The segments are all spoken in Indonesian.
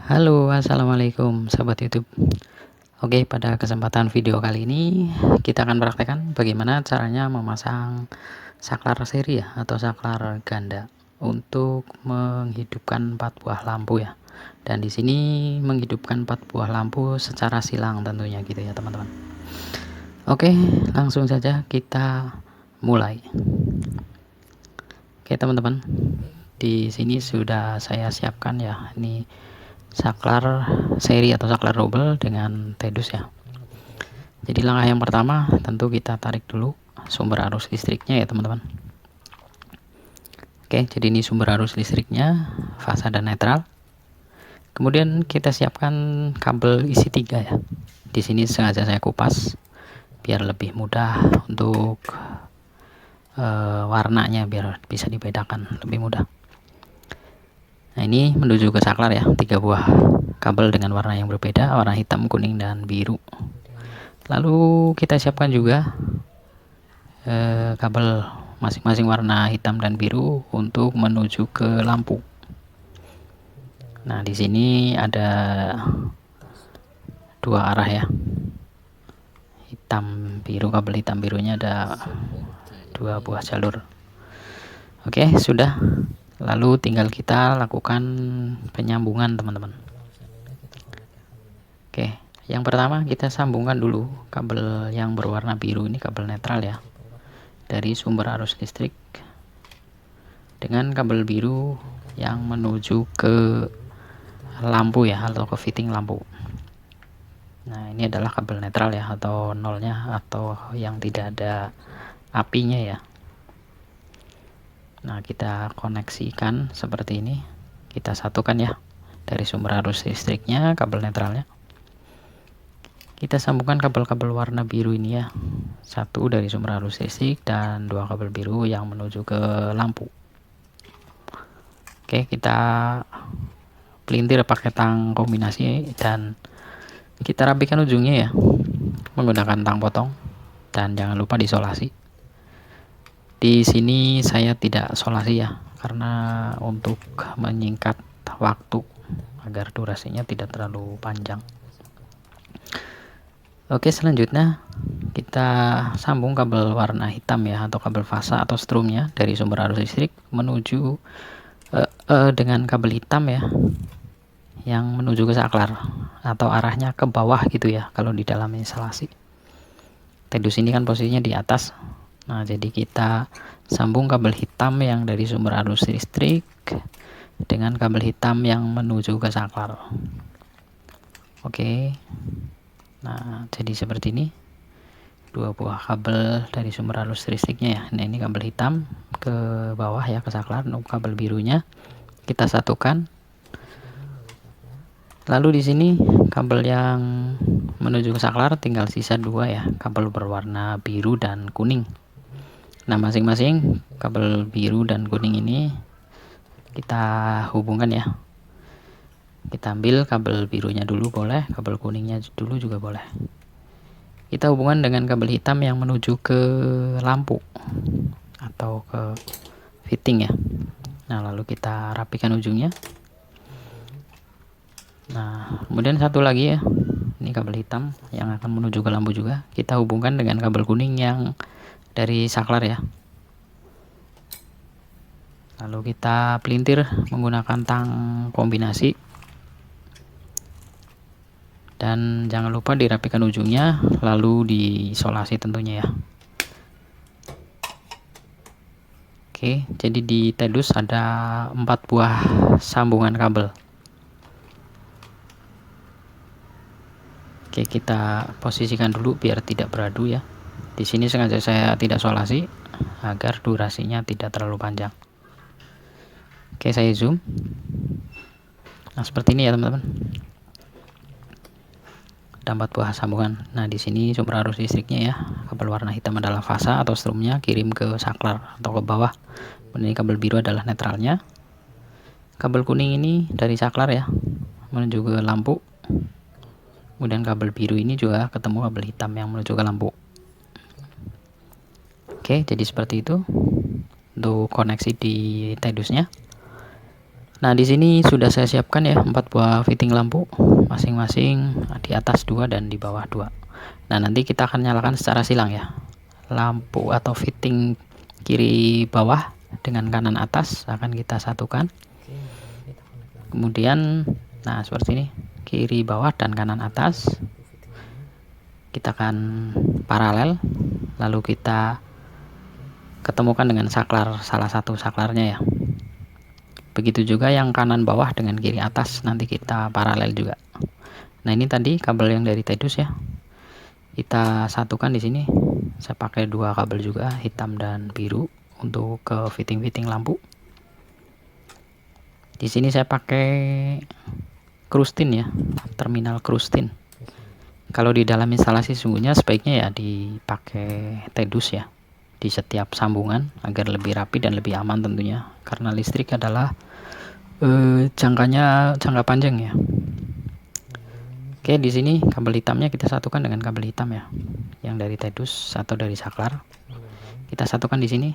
Halo, assalamualaikum sahabat YouTube. Oke, pada kesempatan video kali ini kita akan praktekkan bagaimana caranya memasang saklar seri ya atau saklar ganda untuk menghidupkan 4 buah lampu ya. Dan di sini menghidupkan 4 buah lampu secara silang tentunya gitu ya teman-teman. Oke, langsung saja kita mulai. Oke teman-teman, di sini sudah saya siapkan ya. Ini saklar seri atau saklar double dengan tedus ya. Jadi langkah yang pertama tentu kita tarik dulu sumber arus listriknya ya teman-teman. Oke, jadi ini sumber arus listriknya, fasa dan netral. Kemudian kita siapkan kabel isi 3 ya. Di sini sengaja saya kupas biar lebih mudah untuk warnanya, biar bisa dibedakan lebih mudah. Nah, ini menuju ke saklar ya, 3 buah kabel dengan warna yang berbeda, warna hitam, kuning, dan biru. Lalu kita siapkan juga kabel masing-masing warna hitam dan biru untuk menuju ke lampu. Nah, di sini ada 2 arah ya, hitam biru, kabel hitam birunya ada 2 buah jalur. Oke, sudah. Lalu tinggal kita lakukan penyambungan teman-teman. Oke, yang pertama kita sambungkan dulu kabel yang berwarna biru, ini kabel netral ya, dari sumber arus listrik dengan kabel biru yang menuju ke lampu ya, atau ke fitting lampu. Nah, ini adalah kabel netral ya, atau nolnya, atau yang tidak ada apinya ya. Nah, kita koneksikan seperti ini, kita satukan ya, dari sumber arus listriknya, kabel netralnya. Kita sambungkan kabel-kabel warna biru ini ya, satu dari sumber arus listrik dan 2 kabel biru yang menuju ke lampu. Oke, kita pelintir pakai tang kombinasi dan kita rapikan ujungnya ya menggunakan tang potong, dan jangan lupa disolasi. Di sini saya tidak solasi ya, karena untuk menyingkat waktu agar durasinya tidak terlalu panjang. Oke, selanjutnya kita sambung kabel warna hitam ya, atau kabel fasa atau strumnya dari sumber arus listrik menuju dengan kabel hitam ya, yang menuju ke saklar atau arahnya ke bawah gitu ya kalau di dalam instalasi. Tedus ini kan posisinya di atas. Nah, jadi kita sambung kabel hitam yang dari sumber arus listrik dengan kabel hitam yang menuju ke saklar. Oke. Nah, jadi seperti ini. 2 buah kabel dari sumber arus listriknya ya. Nah, ini kabel hitam ke bawah ya, ke saklar. Untuk kabel birunya kita satukan. Lalu di sini kabel yang menuju ke saklar tinggal sisa 2 ya, kabel berwarna biru dan kuning. Nah, masing-masing kabel biru dan kuning ini kita hubungkan ya. Kita ambil kabel birunya dulu boleh, kabel kuningnya dulu juga boleh. Kita hubungkan dengan kabel hitam yang menuju ke lampu atau ke fitting ya. Nah, lalu kita rapikan ujungnya. Nah, kemudian satu lagi ya, ini kabel hitam yang akan menuju ke lampu juga, kita hubungkan dengan kabel kuning yang dari saklar ya. Lalu kita pelintir menggunakan tang kombinasi, dan jangan lupa dirapikan ujungnya lalu diisolasi tentunya ya. Oke, jadi di tedus ada 4 buah sambungan kabel. Oke, kita posisikan dulu biar tidak beradu ya. Di sini sengaja saya tidak solasi agar durasinya tidak terlalu panjang. Oke, saya zoom. Nah, seperti ini ya teman-teman. Ada 4 buah sambungan. Nah, di sini sumber arus listriknya ya, kabel warna hitam adalah fasa atau strumnya, kirim ke saklar atau ke bawah. Kemudian ini kabel biru adalah netralnya. Kabel kuning ini dari saklar ya, menuju ke lampu. Kemudian kabel biru ini juga ketemu kabel hitam yang menuju ke lampu. Oke, jadi seperti itu untuk koneksi di tedusnya. Nah, di sini sudah saya siapkan ya 4 buah fitting lampu, masing-masing di atas 2 dan di bawah 2. Nah, nanti kita akan nyalakan secara silang ya. Lampu atau fitting kiri bawah dengan kanan atas akan kita satukan. Kemudian, nah seperti ini, kiri bawah dan kanan atas kita akan paralel, lalu kita ketemukan dengan saklar, salah satu saklarnya ya. Begitu juga yang kanan bawah dengan kiri atas nanti kita paralel juga. Nah, ini tadi kabel yang dari Tedus ya. Kita satukan di sini. Saya pakai 2 kabel juga, hitam dan biru untuk ke fitting lampu. Di sini saya pakai krustin ya, terminal krustin. Kalau di dalam instalasi sungguhnya sebaiknya ya dipakai Tedus ya di setiap sambungan agar lebih rapi dan lebih aman tentunya, karena listrik adalah jangka panjang ya. Oke, di sini kabel hitamnya kita satukan dengan kabel hitam ya, yang dari Tedus atau dari saklar. Kita satukan di sini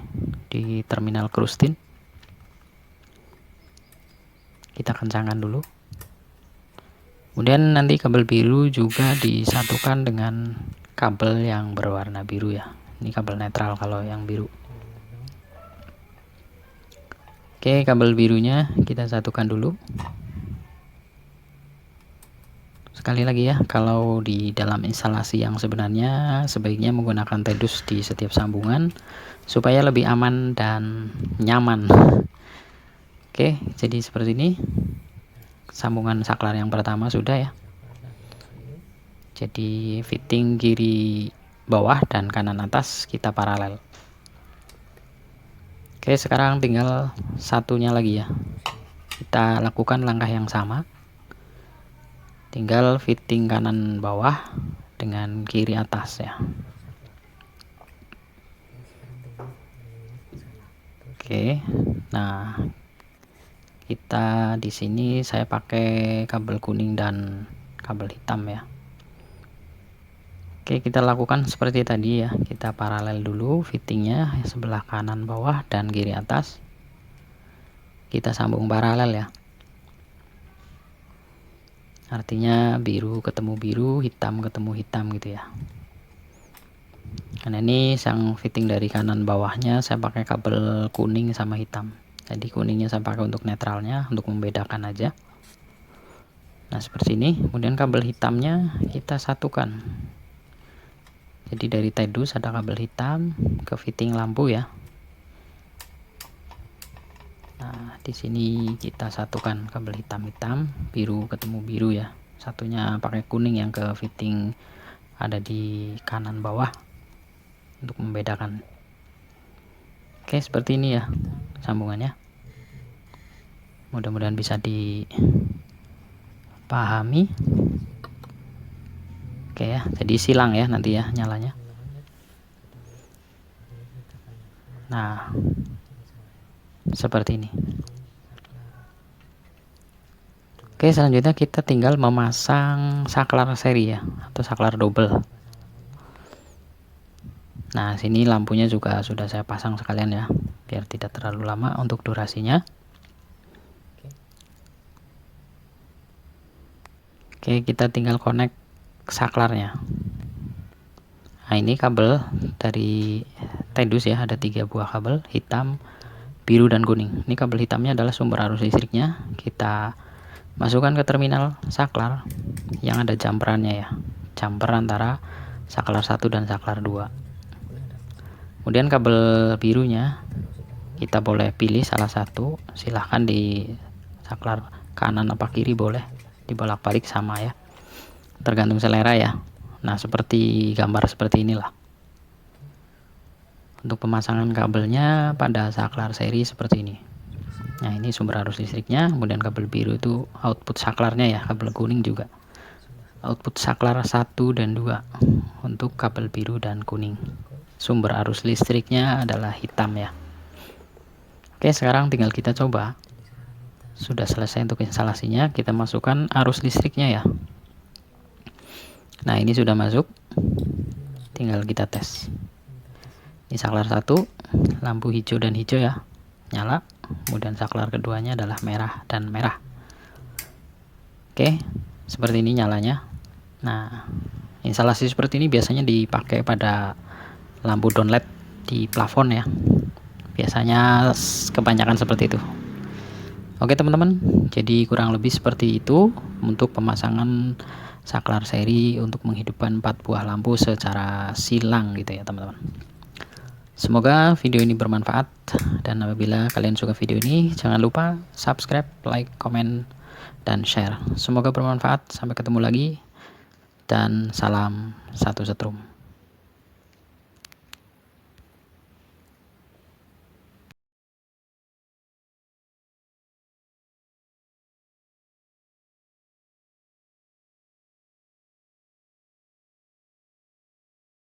di terminal krustin. Kita kencangkan dulu. Kemudian nanti kabel biru juga disatukan dengan kabel yang berwarna biru ya. Ini kabel netral kalau yang biru. Oke, kabel birunya kita satukan dulu. Sekali lagi ya, kalau di dalam instalasi yang sebenarnya sebaiknya menggunakan Tedus di setiap sambungan supaya lebih aman dan nyaman. Oke, jadi seperti ini. Sambungan saklar yang pertama sudah ya. Jadi fitting kiri bawah dan kanan atas kita paralel. Oke, sekarang tinggal satunya lagi ya. Kita lakukan langkah yang sama. Tinggal fitting kanan bawah dengan kiri atas ya. Oke. Nah, kita di sini saya pakai kabel kuning dan kabel hitam ya. Oke, kita lakukan seperti tadi ya. Kita paralel dulu fittingnya sebelah kanan bawah dan kiri atas. Kita sambung paralel ya. Artinya biru ketemu biru, hitam ketemu hitam gitu ya. Karena ini sang fitting dari kanan bawahnya saya pakai kabel kuning sama hitam. Jadi kuningnya saya pakai untuk netralnya, untuk membedakan aja. Nah, seperti ini. Kemudian kabel hitamnya kita satukan. Jadi dari Tedus ada kabel hitam ke fitting lampu ya. Nah, di sini kita satukan kabel hitam-hitam, biru ketemu biru ya. Satunya pakai kuning yang ke fitting ada di kanan bawah untuk membedakan. Oke, seperti ini ya sambungannya. Mudah-mudahan bisa dipahami. Oke ya, jadi silang ya nanti ya nyalanya. Nah, seperti ini. Oke, selanjutnya kita tinggal memasang saklar seri ya, atau saklar double. Nah, sini lampunya juga sudah saya pasang sekalian ya, biar tidak terlalu lama untuk durasinya. Oke, kita tinggal connect saklarnya. Nah, ini kabel dari Tedus ya, ada 3 buah kabel, hitam, biru dan kuning. Ini kabel hitamnya adalah sumber arus listriknya. Kita masukkan ke terminal saklar yang ada jumperannya ya, jumper antara saklar 1 dan saklar 2. Kemudian kabel birunya kita boleh pilih salah satu, silahkan di saklar kanan apa kiri boleh, dibolak-balik sama ya, tergantung selera ya. Nah, seperti gambar seperti inilah untuk pemasangan kabelnya pada saklar seri seperti ini. Nah, ini sumber arus listriknya. Kemudian kabel biru itu output saklarnya ya, kabel kuning juga output saklar 1 dan 2 untuk kabel biru dan kuning. Sumber arus listriknya adalah hitam ya. Oke, sekarang tinggal kita coba. Sudah selesai untuk instalasinya, kita masukkan arus listriknya ya. Nah, ini sudah masuk, tinggal kita tes. Ini saklar 1, lampu hijau dan hijau ya, nyala, kemudian saklar keduanya adalah merah dan merah. Oke, seperti ini nyalanya. Nah, instalasi seperti ini biasanya dipakai pada lampu downlight di plafon ya, biasanya kebanyakan seperti itu. Oke teman-teman, jadi kurang lebih seperti itu untuk pemasangan saklar seri untuk menghidupkan 4 buah lampu secara silang gitu ya teman-teman. Semoga video ini bermanfaat, dan apabila kalian suka video ini jangan lupa subscribe, like, komen, dan share. Semoga bermanfaat. Sampai ketemu lagi, dan salam satu setrum.